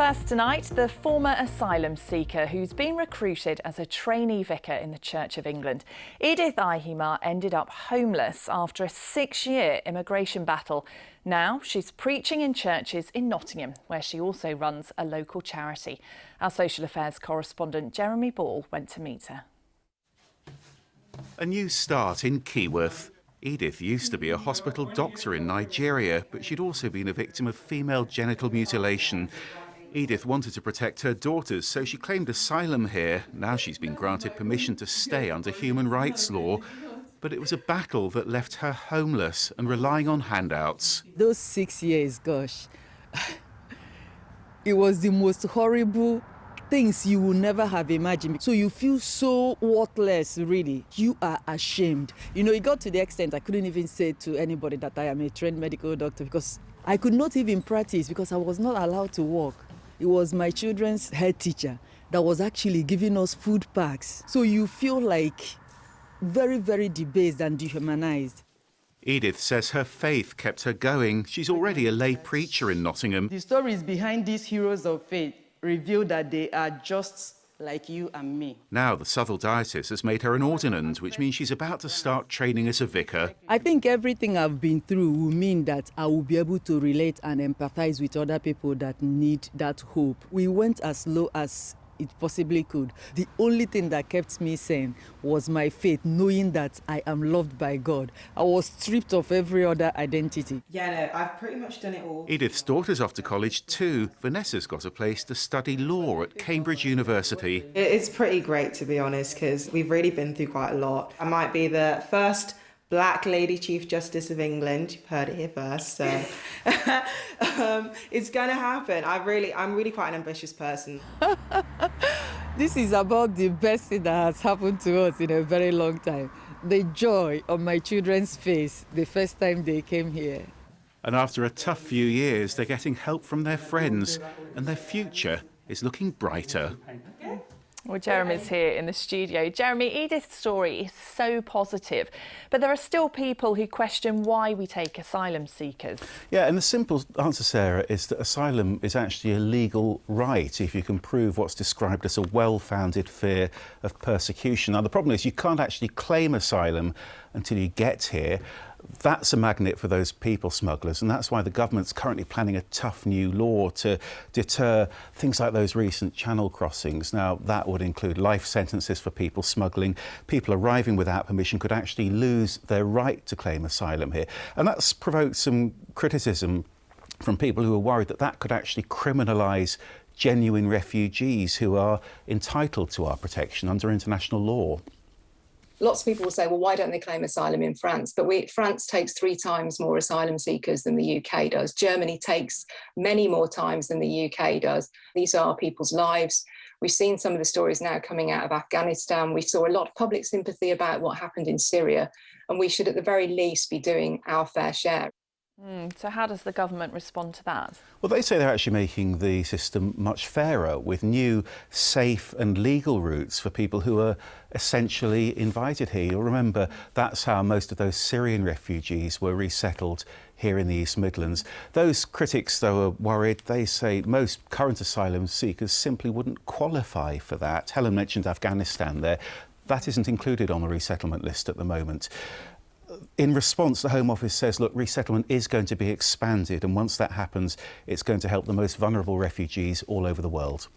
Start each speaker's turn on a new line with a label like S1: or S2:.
S1: First tonight, the former asylum seeker who's been recruited as a trainee vicar in the Church of England. Edith Ihimar ended up homeless after a 6-year immigration battle. Now she's preaching in churches in Nottingham, where she also runs a local charity. Our social affairs correspondent Jeremy Ball went to meet her.
S2: A new start in Keyworth. Edith used to be a hospital doctor in Nigeria, but she'd also been a victim of female genital mutilation. Edith wanted to protect her daughters, so she claimed asylum here. Now she's been granted permission to stay under human rights law. But it was a battle that left her homeless and relying on handouts.
S3: Those 6 years, gosh, it was the most horrible things you will never have imagined. So you feel so worthless, really. You are ashamed. You know, it got to the extent I couldn't even say to anybody that I am a trained medical doctor because I could not even practice because I was not allowed to work. It was my children's head teacher that was actually giving us food packs. So you feel like very, very debased and dehumanized.
S2: Edith says her faith kept her going. She's already a lay preacher in Nottingham.
S3: The stories behind these heroes of faith reveal that they are just like you and me.
S2: Now the Southall Diocese has made her an ordinand, which means she's about to start training as a vicar.
S3: I think everything I've been through will mean that I will be able to relate and empathize with other people that need that hope. We went as low as it possibly could. The only thing that kept me sane was my faith, knowing that I am loved by God. I was stripped of every other identity.
S4: Yeah, no, I've pretty much done it all.
S2: Edith's daughter's off to college too. Vanessa's got a place to study law at Cambridge University.
S4: It's pretty great, to be honest, because we've really been through quite a lot. I might be the first Black Lady Chief Justice of England. You've heard it here first, so it's going to happen. I'm really quite an ambitious person.
S3: This is about the best thing that has happened to us in a very long time. The joy on my children's face the first time they came here.
S2: And after a tough few years, they're getting help from their friends, and their future is looking brighter.
S1: Well, Jeremy's here in the studio. Jeremy, Edith's story is so positive, but there are still people who question why we take asylum seekers.
S2: Yeah, and the simple answer, Sarah, is that asylum is actually a legal right if you can prove what's described as a well-founded fear of persecution. Now, the problem is you can't actually claim asylum until you get here. That's a magnet for those people smugglers, and that's why the government's currently planning a tough new law to deter things like those recent channel crossings. Now, that would include life sentences for people smuggling. People arriving without permission could actually lose their right to claim asylum here. And that's provoked some criticism from people who are worried that that could actually criminalise genuine refugees who are entitled to our protection under international law.
S5: Lots of people will say, well, why don't they claim asylum in France? But France takes 3 times more asylum seekers than the UK does. Germany takes many more times than the UK does. These are people's lives. We've seen some of the stories now coming out of Afghanistan. We saw a lot of public sympathy about what happened in Syria, and we should at the very least be doing our fair share.
S1: So how does the government respond to that?
S2: Well, they say they're actually making the system much fairer with new, safe and legal routes for people who are essentially invited here. You'll remember that's how most of those Syrian refugees were resettled here in the East Midlands. Those critics, though, are worried. They say most current asylum seekers simply wouldn't qualify for that. Helen mentioned Afghanistan there. That isn't included on the resettlement list at the moment. In response, the Home Office says, look, resettlement is going to be expanded, and once that happens, it's going to help the most vulnerable refugees all over the world.